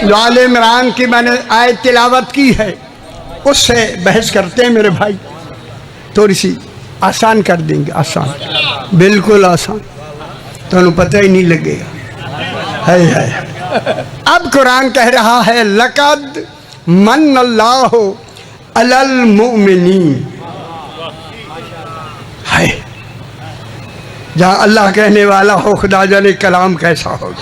जो आले इमरान की मैंने आयत तिलावत की है उससे बहस करते हैं मेरे भाई, थोड़ी सी आसान कर देंगे, आसान, बिल्कुल आसान, तो उन्हें पता ही नहीं लगेगा। है। अब कुरान कह रहा है लक़द मन्नल्लाहु अलल मुमिनीन, है जहाँ अल्लाह कहने वाला हो खुदा जाने कलाम कैसा होगा।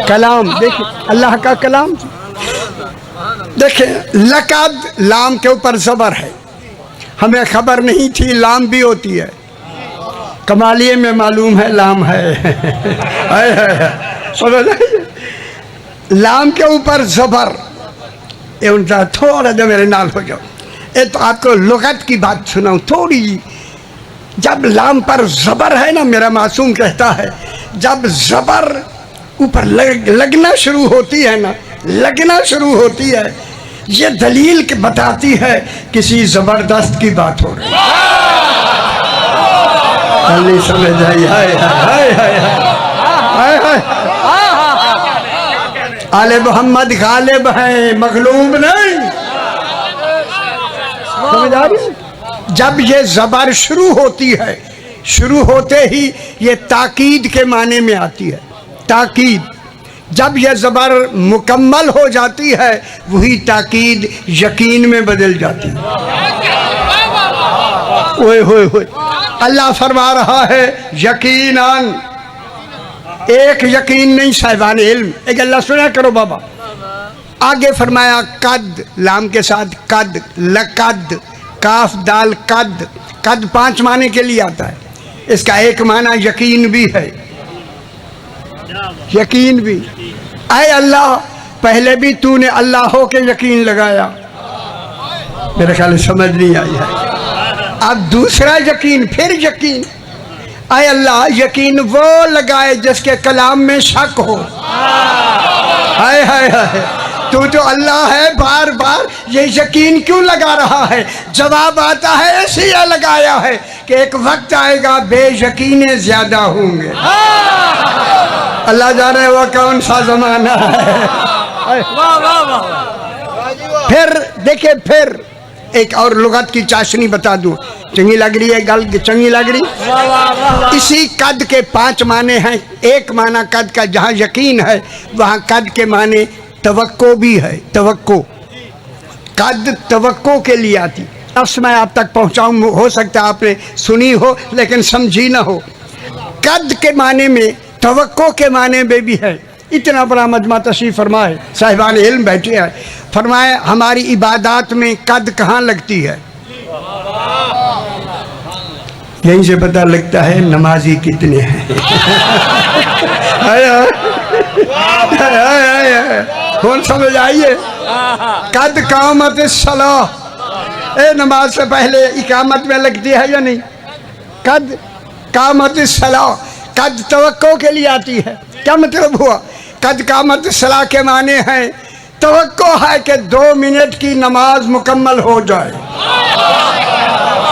कलाम देखिए, अल्लाह का कलाम देखिए। लक़द लाम के ऊपर ज़बर है, हमें खबर नहीं थी लाम भी होती है, कमालिये में मालूम है लाम है। लाम के ऊपर ज़बर, ये उनका थोड़ा जो मेरे नाल हो जाओ, ये तो आपको लुगत की बात सुनाऊं थोड़ी। जब लाम पर ज़बर है ना, मेरा मासूम कहता है जब ज़बर ऊपर लगना शुरू होती है ना, लगना शुरू होती है, ये दलील के बताती है किसी ज़बरदस्त की बात हो रही है। समझ आई? आले मोहम्मद गालिब हैं, मगलूब नहीं। समझ आ रही? जब ये ज़बर शुरू होती है, शुरू होते ही ये ताकीद के माने में आती है, ताकीद। जब यह ज़बर मुकम्मल हो जाती है वही ताकीद यकीन में बदल जाती है। ओए होए होए, अल्लाह फरमा रहा है यकीनन, एक यकीन नहीं साहिबान इल्म, एक अल्लाह सुना करो बाबा। आगे फरमाया कद, लाम के साथ कद, लक़द, काफ दाल कद, कद 5 माने के लिए आता है, इसका एक माना यकीन भी है, यकीन भी। ऐ अल्लाह, पहले भी तूने अल्लाह हो के यकीन लगाया, मेरे ख्याल समझ नहीं आई है। अब दूसरा यकीन, फिर यकीन। ऐ अल्लाह, यकीन वो लगाए जिसके कलाम में शक हो। हाय हाय हाय, तू तो अल्लाह है, बार बार ये यकीन क्यों लगा रहा है? जवाब आता है इसलिए लगाया है कि एक वक्त आएगा बेयकीने ज्यादा होंगे। अल्लाह जाने वो कौन सा जमाना है। फिर देखिए, फिर एक और लुगत की चाशनी बता दूं, चंगी लग रही है गल, चंगी लग रही। इसी कद के 5 माने हैं। एक माना कद का, जहाँ यकीन है वहाँ कद के माने तवक्को भी है, तवक्को। कद तवक्को के लिए आती। लफ्ज़ मैं आप तक पहुँचाऊँ, हो सकता है आपने सुनी हो लेकिन समझी ना हो। कद के माने में, तवक्को के माने में भी है। इतना बड़ा मजमा तशरीफ़ फरमाए, साहिबान इल्म बैठे हैं, फरमाए हमारी इबादत में कद कहाँ लगती है? यहीं से पता लगता है नमाजी कितने हैं। कौन समझ आइए? कद कामत सलाह, ए नमाज से पहले इकामत में लगती है या नहीं? कद कामत सलाह, कद तवक्को के लिए आती है। क्या मतलब हुआ? कद कामत सलाह के माने हैं तवक्को है कि 2 मिनट की नमाज मुकम्मल हो जाए।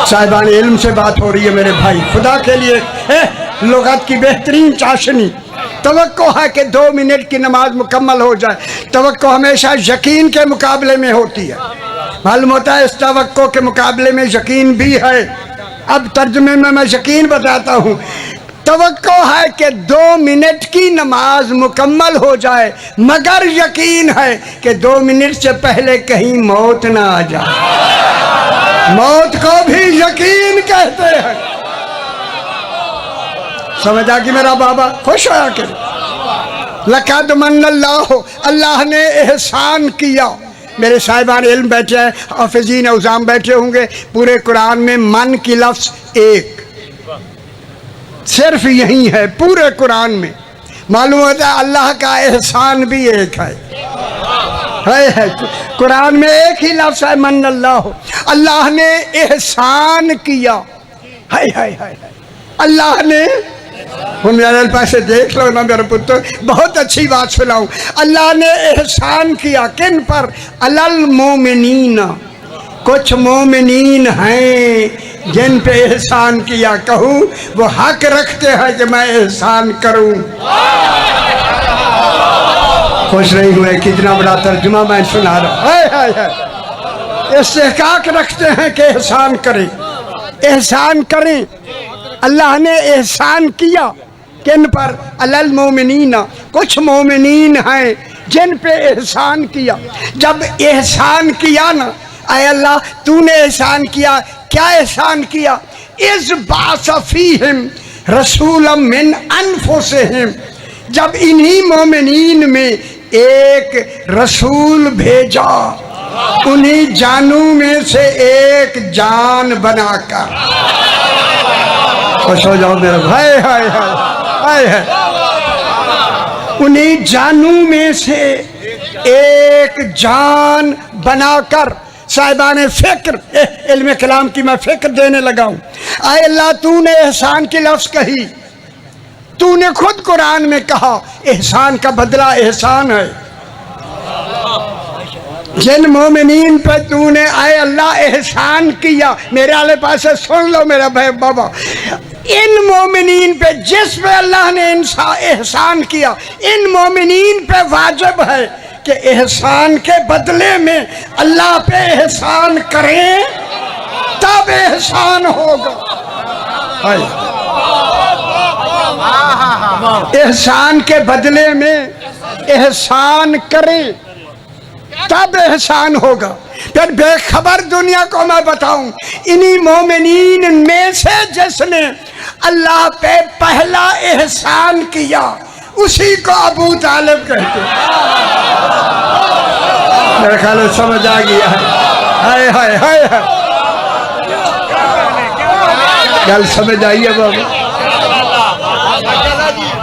साहिबान इल्म से बात हो रही है मेरे भाई, खुदा के लिए लुगत की बेहतरीन चाशनी। तवक्को है कि 2 मिनट की नमाज मुकम्मल हो जाए। तवक्को हमेशा यकीन के मुकाबले में होती है। मालूम होता है इस तवक्को के मुकाबले में यकीन भी है। अब तर्जुमे में मैं यकीन बताता हूँ। तवक्को है कि 2 मिनट की नमाज मुकम्मल हो जाए, मगर यकीन है कि 2 मिनट से पहले कहीं मौत ना आ जाए। मौत को भी यकीन कहते हैं। समझा कि मेरा बाबा खुश होया कर। लक़द मन्नल्लाहु, अल्लाह ने एहसान किया। मेरे साहिबान इल्म बैठे हैं, हाफिज़ीन औज़ाम बैठे होंगे। पूरे कुरान में मन की लफ्ज़ एक, सिर्फ यही है पूरे कुरान में। मालूम होता है अल्लाह का एहसान भी एक है। कुरान में एक ही लफ्ज़ है मन्नल्लाहु, अल्लाह ने एहसान किया। हाय हाय हाय, अल्लाह ने। हम मेरे पास देख लो ना मेरे पुत्र, बहुत अच्छी बात सुनाऊं। अल्लाह ने एहसान किया किन पर? अलल मोमिनीन, कुछ मोमिनीन हैं जिन पे एहसान किया। कहूँ वो हक रखते हैं कि मैं एहसान करूँ। खुश नहीं हुए? कितना बड़ा तर्जुमा मैं सुना रहा। है इस्तेहकाक रखते हैं कि एहसान करें, एहसान करें। अल्लाह ने एहसान किया किन पर? अलल मोमिनीन, कुछ मोमिनीन हैं जिन पे एहसान किया। जब एहसान किया ना, आय अल्लाह तूने एहसान किया, क्या एहसान किया? इस बासफीहिम रसूलम मिन अनफुसिहिम, जब इन्हीं मोमिनीन में एक रसूल भेजा, उन्हीं जानू में से एक जान बनाकर। खुश हो जाओ मेरे भाई। हाय हाय हाय। उन्हीं जानू में से एक जान बनाकर। साहिबान फिक्र, इल्म कलाम की मैं फिक्र देने लगा हूँ। आए अल्लाह तूने एहसान की लफ्ज़ कही, तूने खुद कुरान में कहा एहसान का बदला एहसान है। जिन मोमिनीन पे तूने आए अल्लाह एहसान किया, मेरे आले पास से सुन लो मेरा भाई बाबा, इन मोमिनीन पे जिस पे अल्लाह ने एहसान किया, इन मोमिनीन पे वाजिब है कि एहसान के बदले में अल्लाह पे एहसान करें, तब एहसान होगा। एहसान के बदले में एहसान करें, तब एहसान होगा। फिर बेखबर दुनिया को मैं बताऊं, इन्हीं मोमिनीन में से जिसने अल्लाह पे पहला एहसान किया, उसी को अबू तालिब कहते। मेरे ख्याल में समझ आ गया है। हाय हाय हाय हाय, गल समझ आई है बाबू।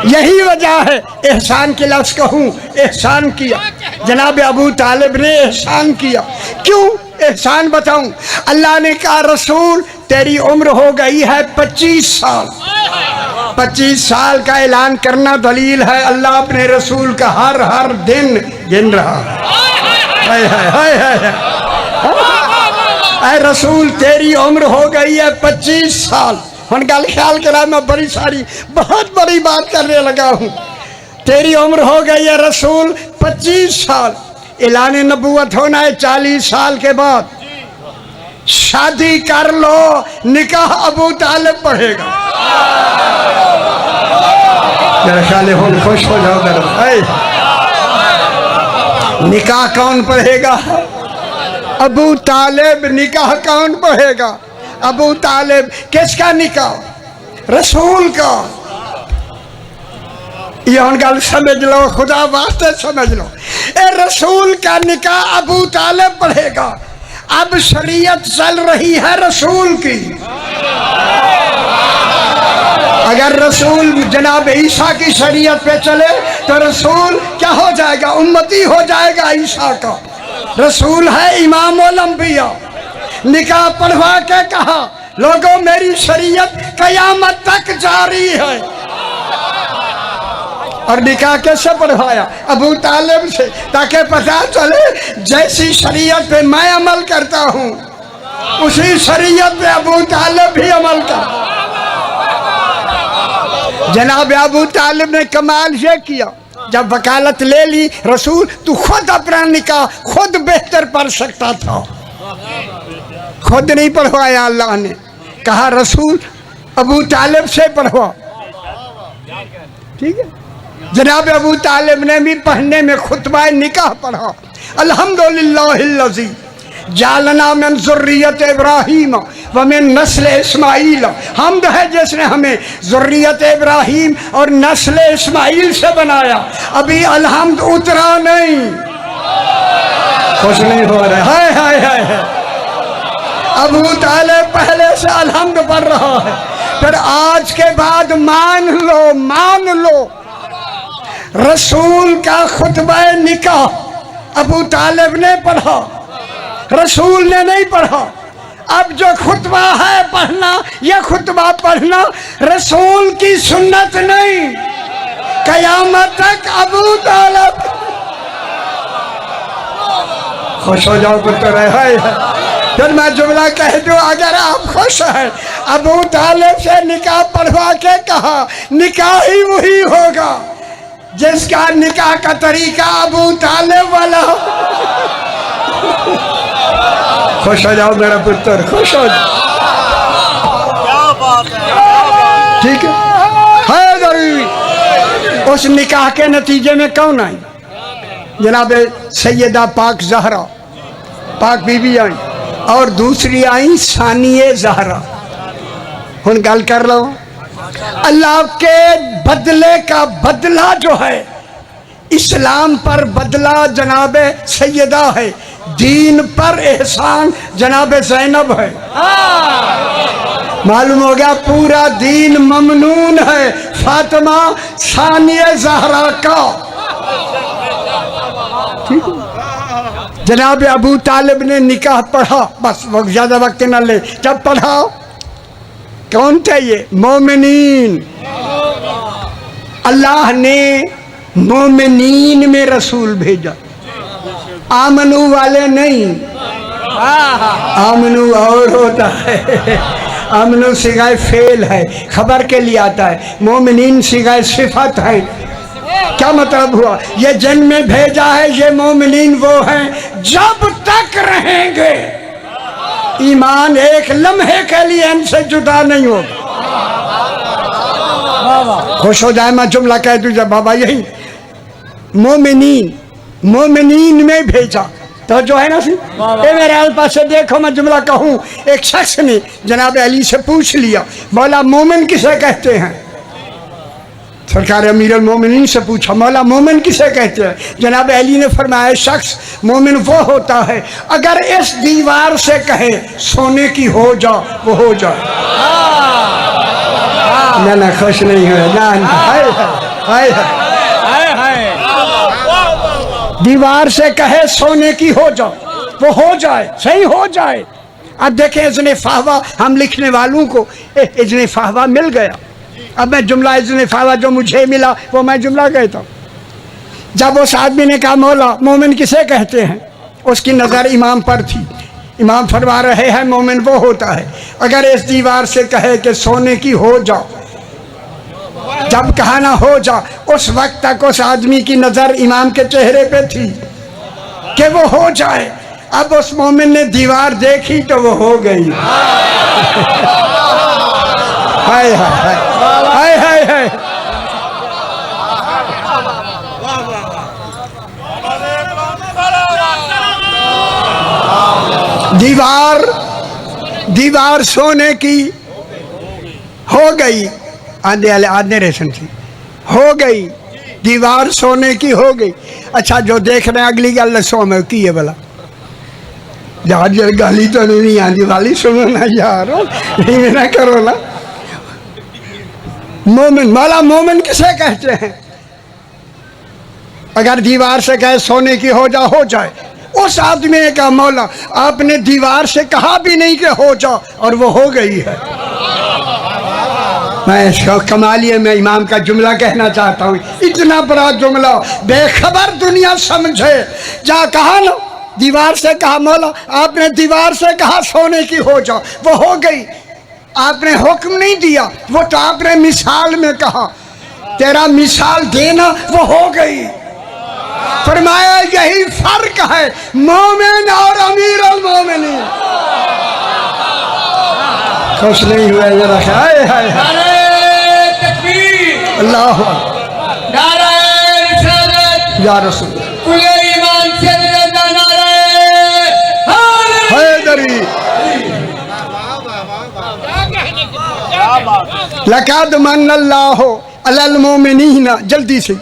यही वजह है एहसान के लफ्ज़ कहूँ, एहसान किया। जनाब अबू तालिब ने एहसान किया। क्यों एहसान बताऊं? अल्लाह ने कहा रसूल तेरी उम्र हो गई है 25 साल। 25 साल का ऐलान करना दलील है अल्लाह अपने रसूल का हर हर दिन गिन रहा है। ऐ रसूल तेरी उम्र हो गई है 25 साल। हम गल ख्याल करा, मैं बड़ी सारी बहुत बड़ी बात करने लगा हूँ। तेरी उम्र हो गई है रसूल 25 साल। ऐलान नबूवत होना है 40 साल के बाद। शादी कर लो, निकाह अबू तालिब पढ़ेगा। मेरे ख्याल हम खुश हो जाओ मेरे भाई। निकाह कौन पढ़ेगा? अबू तालिब। निकाह कौन पढ़ेगा? अबू तालिब। किसका निकाह? रसूल का। ये गल समझ लो, खुदा वास्ते समझ लो। ए रसूल का निकाह अबू तालिब पढ़ेगा। अब शरीयत चल रही है रसूल की। अगर रसूल जनाब ईसा की शरीयत पे चले तो रसूल क्या हो जाएगा? उम्मती हो जाएगा ईसा का। रसूल है इमाम उल अंबिया। निकाह पढ़वा के कहा लोगों मेरी शरीयत कयामत तक जारी है। और निकाह कैसे पढ़वाया? अबू तालिब से, ताकि पता चले जैसी शरीयत पे मैं अमल करता हूँ उसी शरीयत पे अबू तालिब भी अमल कर। जनाब अबू तालिब ने कमाल ये किया, जब वकालत ले ली रसूल, तू खुद अपना निकाह खुद बेहतर पढ़ सकता था, खुद नहीं पढ़वाया। अल्लाह ने कहा रसूल अबू तालिब से पढ़वा। ठीक है, जनाब अबू तालिब ने भी पढ़ने में खुतबा निकाह पढ़ा। अल्हम्दुलिल्लाहिल्लज़ी जालना मिन ज़ुर्रियत इब्राहीम व मिन नस्ल इस्माईल। हम्द है जिसने हमें ज़ुर्रियत इब्राहीम और नस्ल इस्माईल से बनाया। अभी अलहम्द उतरा नहीं, खुश नहीं हो रहे। हाय हाय हाय। अबू तालिब पहले से अलहम्द पढ़ रहा है। फिर आज के बाद मान लो रसूल का खुतबा निकाह अबू तालिब ने पढ़ा, रसूल ने नहीं पढ़ा। अब जो खुतबा है पढ़ना, यह खुतबा पढ़ना रसूल की सुन्नत नहीं। कयामत तक अबू तालिब। खुश हो जाओ पुत्र है। फिर मैं जुमला कह दूं, अगर आप खुश हैं, अबू तालिब से निकाह पढ़वा के कहा निकाह ही वही होगा जिसका निकाह का तरीका अबू तालिब वाला। खुश हो जाओ मेरा पुत्र, खुश हो जाओ। क्या बात है। ठीक है जरूरी। उस निकाह के नतीजे में कौन आई? जनाब सैयदा पाक जहरा, पाक बीबी आई, और दूसरी आई सानिए जहरा। हुन गल कर लो, अल्लाह के बदले का बदला जो है, इस्लाम पर बदला जनाब सैयदा है, दीन पर एहसान जनाब ज़ैनब है। मालूम हो गया पूरा दीन ममनून है फातिमा सानिया ज़हरा का। ठीक है। जनाब अबू तालिब ने निकाह पढ़ा, बस वक्त ज्यादा वक्त न ले, जब पढ़ा कौन थे ये? मोमिनीन। अल्लाह ने मोमिनीन में रसूल भेजा, आमनू वाले नहीं। आमनू और होता है, आमनू सिगाए फेल है, खबर के लिए आता है। मोमिनीन सिगाए सिफत है। क्या मतलब हुआ? ये जन्म में भेजा है, ये मोमिनीन वो हैं जब तक रहेंगे ईमान एक लम्हे के लिए इनसे जुदा नहीं होगा। खुश हो जाए मैं जुमला कह दूं जब बाबा, यही मोमिनीन, मोमिनीन में भेजा तो जो है ना सी ए मेरे आल पास से देखो, मैं जुमला कहूँ। एक शख्स ने जनाब अली से पूछ लिया, मौला मोमिन किसे कहते हैं? सरकार अमीर मोमिनीन से पूछा, मौला मोमिन किसे कहते हैं? जनाब अली ने फरमाया, शख्स मोमिन वो होता है अगर इस दीवार से कहे सोने की हो जा वो हो जाए। ना खुश नहीं हुए ना, दीवार से कहे सोने की हो जाओ वो हो जाए, सही हो जाए। अब देखें इज़्ने फ़हवा हम लिखने वालों को इज़्ने फ़हवा मिल गया। अब मैं जुमला इज़्ने फ़हवा जो मुझे मिला वो मैं जुमला कहता हूँ। जब उस आदमी ने कहा मौला मोमिन किसे कहते हैं, उसकी नज़र इमाम पर थी। इमाम फरमा रहे हैं मोमिन वो होता है अगर इस दीवार से कहे कि सोने की हो जाओ, जब कहा ना हो जा, उस वक्त तक उस आदमी की नजर इमाम के चेहरे पे थी कि वो हो जाए। अब उस मोमिन ने दीवार देखी तो वो हो गई। हाय हाय हाय हाय हाय। दीवार सोने की हो गई, आधे रेशन की हो गई, दीवार सोने की हो गई। अच्छा जो देख रहे हैं अगली गल सो में की है भला, यार गाली तो नहीं आती वाली, सुनो ना यार, नहीं ना करो ना। मोमिन, मौला मोमिन किसे कहते हैं? अगर दीवार से कहे सोने की हो जाए। उस आदमी ने कहा मौला आपने दीवार से कहा भी नहीं कि हो जा और वो हो गई है। मैं कमालिए में इमाम का जुमला कहना चाहता हूँ, इतना बड़ा जुमला बेखबर दुनिया समझे। जा कहा ना दीवार से कहा मौला आपने दीवार से कहा सोने की हो जा वो हो गई, आपने हुक्म नहीं दिया, वो तो आपने मिसाल में कहा, तेरा मिसाल देना वो हो गई। फरमाया यही फर्क है मोमिन और अमीर मोमिनीन। खुश नहीं हुआ जरा, हाय हाय अल्लाह या रसूल हैदरी लक़द मन्नल्लाहु अलल मोमिनीना। जल्दी से,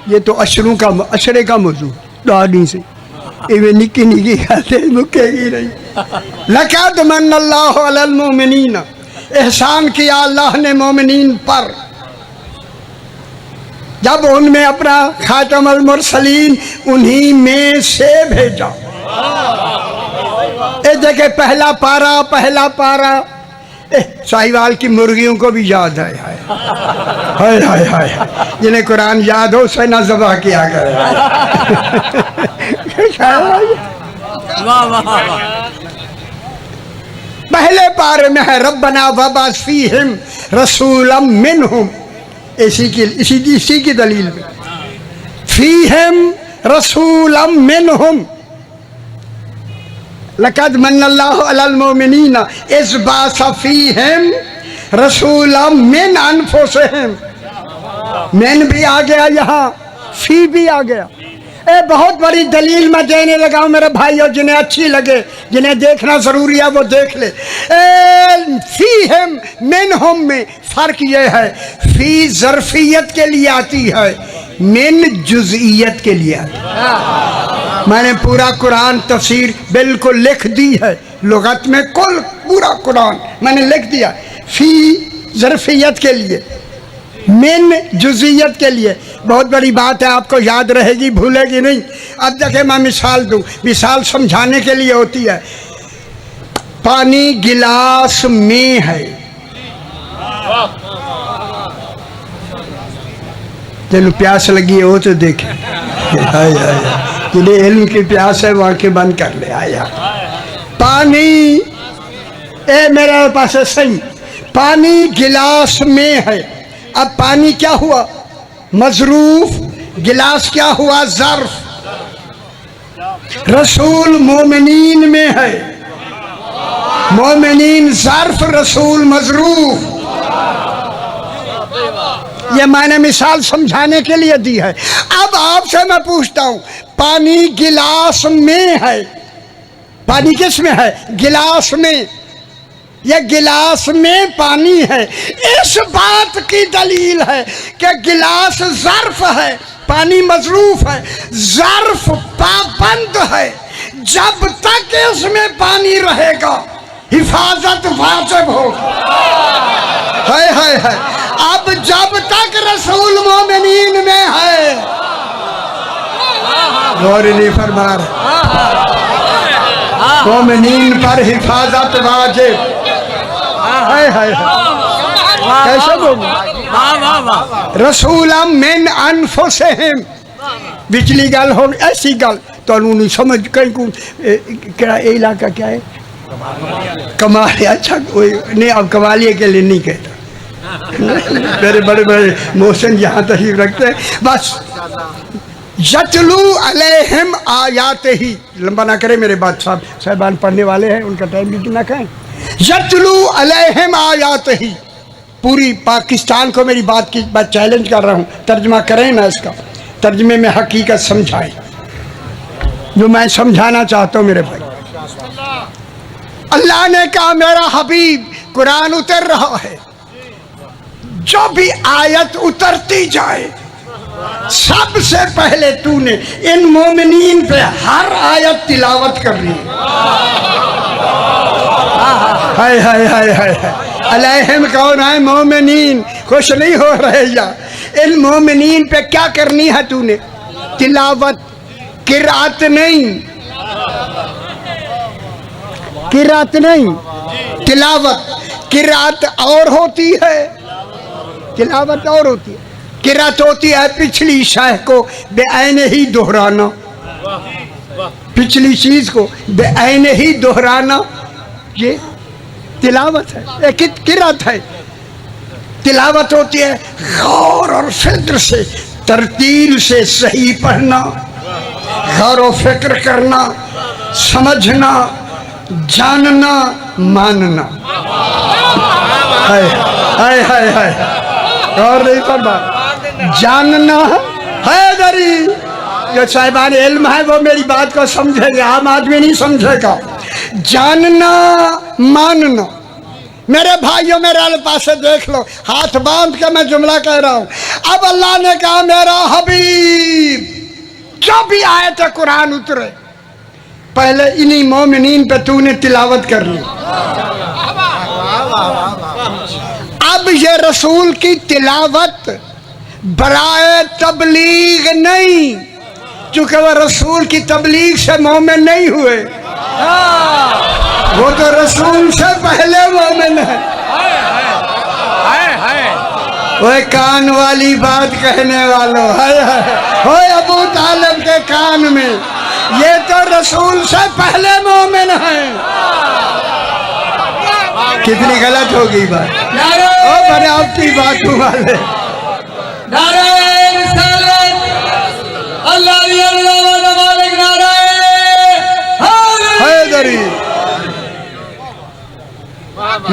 ये तो अशरे का मौजू दादी से इवे निकी निकी खाते मुकेगी नहीं। लक़द मन्नल्लाहु अलल मोमिनीना, एहसान किया अल्लाह ने मोमिनीन पर जब उनमें अपना खातमुल मुरसलीन उन्हीं में से भेजा। ए देखे पहला पारा साहिवाल की मुर्गियों को भी याद है। हाय हाय हाय, जिन्हें कुरान याद हो उसे ना ज़बह किया करे। पहले पारे में है रब्बना वबअस फीहिम रसूलम मिनहुम, इसी की दलील में फीहिम रसूलम मिनहुम लक़द मन्नल्लाहु अलल मुमिनीना इज़ बअस फीहिम रसूलम मिन अनफुसिहिम। मिन भी आ गया, यहाँ फी भी आ गया। बहुत बड़ी दलील मैं देने लगा हूँ मेरे भाइयों, जिन्हें अच्छी लगे, जिन्हें देखना ज़रूरी है वो देख ले। फीहिम मिनहुम में फ़र्क ये है, फी ज़र्फ़ियत के लिए आती है, मिन जुज़इयत के लिए आती है। मैंने पूरा कुरान तफसीर बिल्कुल लिख दी है, लुगत में कुल पूरा कुरान मैंने लिख दिया। फी ज़र्फ़ियत के लिए, मिन जुज़ियत के लिए। बहुत बड़ी बात है, आपको याद रहेगी, भूलेगी नहीं। अब देखें, मैं मिसाल दूँ, मिसाल समझाने के लिए होती है। पानी गिलास में है, तेन प्यास लगी है वो तो देखे, जिन्हें इल्म की प्यास है वो आंखें बंद कर ले। आया पानी, ए मेरे पास है सही, पानी गिलास में है। अब पानी क्या हुआ? मजरूफ। गिलास क्या हुआ? ज़र्फ। रसूल मोमिनीन में है, मोमिनीन ज़र्फ, रसूल मजरूफ। ये मैंने मिसाल समझाने के लिए दी है। अब आपसे मैं पूछता हूं, पानी गिलास में है, पानी किस में है? गिलास में। यह गिलास में पानी है, इस बात की दलील है कि गिलास ज़र्फ है, पानी मजरूफ है। ज़र्फ पाबंद है, जब तक इसमें पानी रहेगा हिफाजत वाजिब होगी। है। अब जब तक रसूल मोमिनीन में है, गौर नहीं फरमा रहे, मोमिनीन पर हिफाजत वाजिब है। कैसे बोलूं? रसूलम मिन अनफुसिहिम। बिजली गल हो ऐसी गल तो नहीं समझ, कहीं को क्या इलाका क्या है? कमाल। अच्छा नहीं, अब कमालिए के लिए नहीं कहता, मेरे बड़े बड़े मोहसिन यहाँ तशरीफ रखते हैं। बस यतलू अलैहिम आयात ही, लंबा ना करे मेरे बात साहबान पढ़ने वाले हैं, उनका टाइम भी ना कहें। यतलू अलैहिम आयात ही, पूरी पाकिस्तान को मेरी बात की बात चैलेंज कर रहा हूँ, तर्जमा करें ना, इसका तर्जमे में हकीकत समझाएं जो मैं समझाना चाहता हूँ मेरे भाई। अल्लाह ने कहा मेरा हबीब कुरान उतर रहा है, जो भी आयत उतरती जाए सबसे पहले तूने इन मोमिनीन पे हर आयत तिलावत करनी है। अलैहिम कौन है? मोमिनीन। खुश नहीं हो रहे या? इन मोमिनीन पे क्या करनी है तूने? तिलावत, किरात नहीं, किरात नहीं, तिलावत। किरात और होती है, तिलावत और होती है। किरात होती है पिछली शय को बेऐन ही दोहराना, पिछली चीज को बेऐन ही दोहराना, ये तिलावत है, एक किरात है। तिलावत होती है गौर और फिक्र से, तरतील से सही पढ़ना, गौर और फिक्र करना, समझना, जानना, मानना। है और नहीं पढ़ना, जानना है दरी। जो साहिबान इल्म है वो मेरी बात को समझेंगे, आम आदमी नहीं समझेगा। जानना, मानना। मेरे भाइयों मेरे पास से देख लो, हाथ बांध के मैं जुमला कह रहा हूं। अब अल्लाह ने कहा मेरा हबीब, जो भी आयत है कुरान उतरे पहले इन्हीं मोमिनीन पे तूने तिलावत कर ली। अब ये रसूल की तिलावत बराए तबलीग नहीं, चूंकि वह रसूल की तबलीग से मोमिन नहीं हुए, वो तो रसूल से पहले मोमिन है। वह कान वाली बात कहने वालों, हो अबू तालिब के कान में, ये तो रसूल से पहले मोमिन है। कितनी गलत होगी बात, ओ बड़े आपकी बात वाले।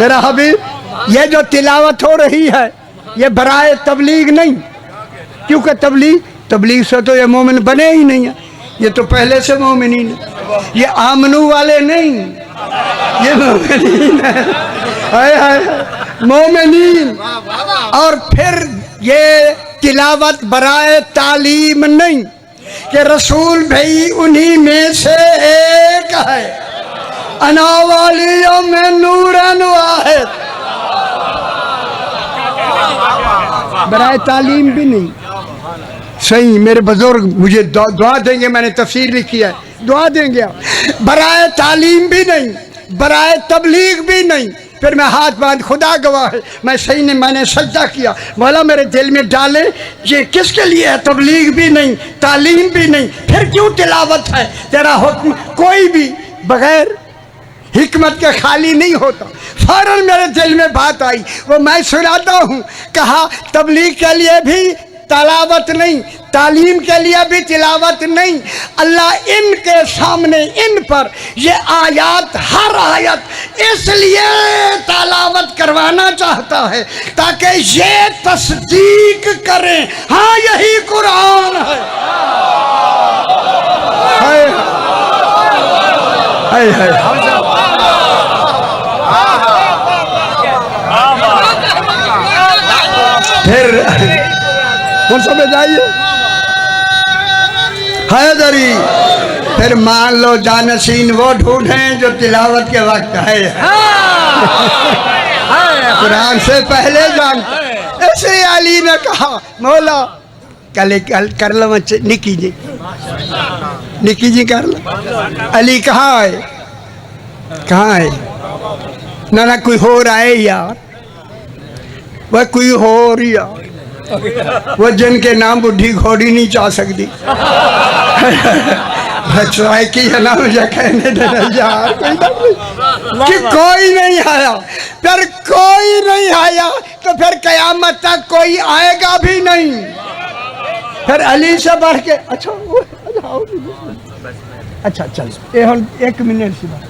मेरा हबीब, ये जो तिलावत हो रही है ये बराए तबलीग नहीं, क्योंकि तबलीग से तो ये मोमिन बने ही नहीं है, ये तो पहले से मोमिनीन है, ये आमनू वाले नहीं, ये मोमिनीन है, हाय हाय मोमिनीन। और फिर ये तिलावत बराए तालीम नहीं कि रसूल भाई उन्हीं में से एक है, अना वालियों में नूरन वाहिद, बराए तालीम भी नहीं। सही मेरे बुजुर्ग मुझे दुआ देंगे, मैंने तफसीर लिखी है, दुआ देंगे आप। बराए तालीम भी नहीं, बराए तबलीग भी नहीं। फिर मैं हाथ बांध, खुदा गवाह है, मैंने सजदा किया, मौला मेरे दिल में डाले ये किसके लिए है, तबलीग भी नहीं, तालीम भी नहीं, फिर क्यों तिलावत है, तेरा हुक्म कोई भी बगैर हिकमत के खाली नहीं होता। फौरन मेरे दिल में बात आई, वो मैं सुनाता हूँ। कहा तबलीग के लिए भी तिलावत नहीं, तालीम के लिए भी तिलावत नहीं। अल्लाह इनके सामने इन पर ये आयत, हर आयत इसलिए तिलावत करवाना चाहता है ताकि ये तस्दीक करें, हाँ यही कुरान है। हाय हाय हाय। फिर कौन सा में जाइए हैदरी, फिर मान लो जानशीन वो ढूंढें जो तिलावत के वक्त है, कुरान से पहले जानते। ऐसे अली ने कहा मौला कल कर लो निकी जी कर लो। अली कहाँ है, कहाँ है? ना कोई हो रहा है यार, वह कोई हो रही है, वो जिनके नाम बुढ़ी घोड़ी नहीं चाह सकती की है ना, मुझे कहने देना यार कि कोई नहीं आया, फिर कोई नहीं आया तो फिर कयामत तक कोई आएगा भी नहीं। फिर अली से बढ़ के अच्छा चल ये हम 1 मिनट से बात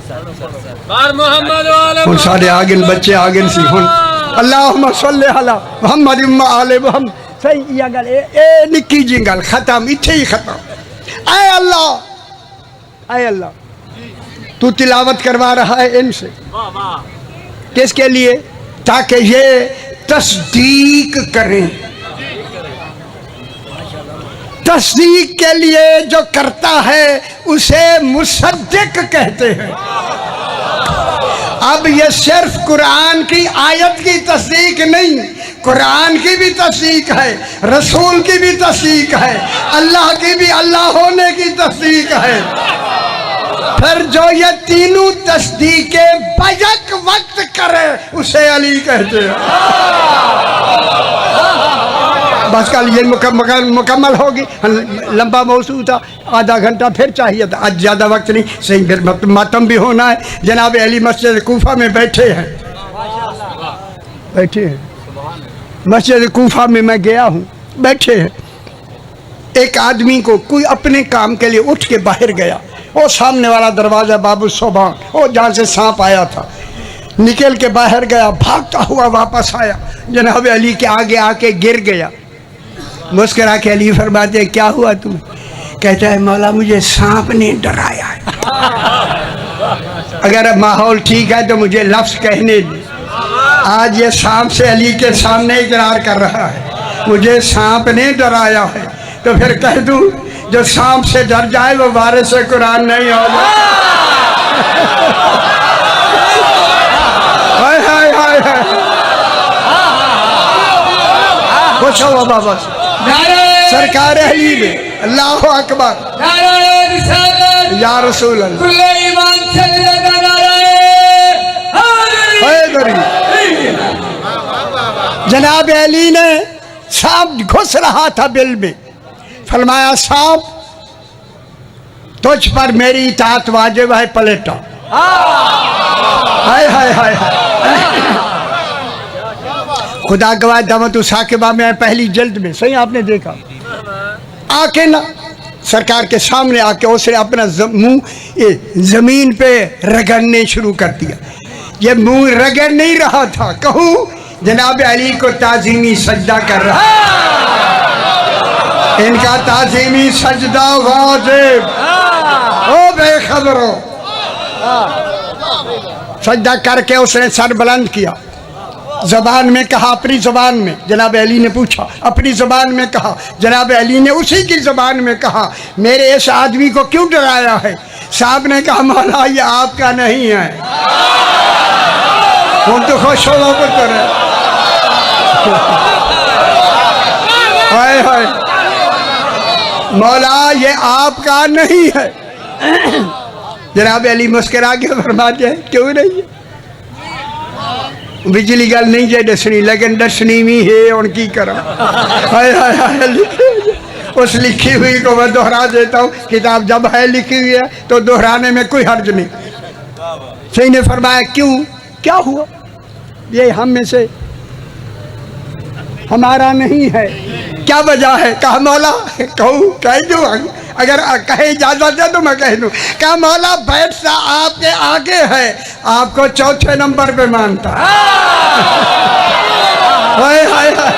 सारे आगे बच्चे आगे सी हुन अल्लाहुम्मा सल्ली अला मुहम्मद व आले मुहम्मद। सही ये गल ए निक्की जी गल खत्म, इत्थे ही खत्म। आए अल्लाह तू तिलावत करवा रहा है इनसे, किसके लिए? ताकि ये तस्दीक करें। तस्दीक के लिए जो करता है उसे मुसद्दिक कहते हैं। अब ये सिर्फ कुरान की आयत की तस्दीक नहीं, कुरान की भी तस्दीक है, रसूल की भी तस्दीक है, अल्लाह की भी अल्लाह होने की तस्दीक है। फिर जो ये तीनों तस्दीकें बैक वक्त करे उसे अली कहते हैं। बस कल ये मुकम्मल होगी, लंबा मौसू था, आधा घंटा फिर चाहिए था, आज ज़्यादा वक्त नहीं। सही फिर मातम भी होना है। जनाब अली मस्जिद कूफा में बैठे हैं, मस्जिद कूफा में मैं गया हूँ, बैठे हैं। एक आदमी को कोई अपने काम के लिए उठ के बाहर गया, वो सामने वाला दरवाज़ा बाबू सोबान, वो जहाँ से सांप आया था, निकल के बाहर गया, भागता हुआ वापस आया, जनाब अली के आगे आके गिर गया। मुस्कुरा के अली फरमाते क्या हुआ तुम्हें? कहता है मौला मुझे सांप ने डराया है। अगर अब माहौल ठीक है तो मुझे लफ्ज़ कहने दे। आज ये सांप से अली के सामने इकरार कर रहा है मुझे सांप ने डराया है, तो फिर कह दूं जो सांप से डर जाए वो वारिस कुरान नहीं होगा। हाय हाय हाय हाय, खुश हो बाबा सरकार अली में। अल्लाह अकबर या रसूल जनाब अली ने सांप घुस रहा था बिल में, फरमाया सांप तुझ पर मेरी इताअत वाजिब है, पलटा। हाय हाय हाय खुदा गवाह दामतु साकिबा में पहली जल्द में, सही आपने देखा, आके ना सरकार के सामने आके उसने अपना मुंह जमीन पे रगड़ने शुरू कर दिया। ये मुंह रगड़ नहीं रहा था, कहूँ जनाब अली को ताजीमी सजदा कर रहा, इनका ताजीमी सजदा वाजिब। ओ बेखबरो, सजदा करके उसने सर बुलंद किया, जबान में कहा, अपनी जबान में। जनाब अली ने पूछा, अपनी जबान में कहा। जनाब अली ने उसी की जबान में कहा, मेरे इस आदमी को क्यों डराया है? साहब ने कहा, मौला ये आपका नहीं है। हम तो खुश हो पुत्र, हाय हाय, मौला ये आपका नहीं है। जनाब अली मुस्कुरा के फरमाते हैं, क्यों नहीं है? बिजली गल नहीं जे दसनी, लेकिन दसनी भी है उनकी करा। हाय हाय हाय, उस लिखी हुई को मैं दोहरा देता हूँ। किताब जब है लिखी हुई है तो दोहराने में कोई हर्ज नहीं। सही ने फरमाया, क्यों, क्या हुआ? ये हम में से हमारा नहीं है, क्या वजह है? कहा मौला, कहूँ कह दूँ, अगर कहे इजाजत है तो मैं कह दूँ। कहा मौला बैठता आपके आगे है, आपको चौथे नंबर पे मानता। हाय हाय हाय,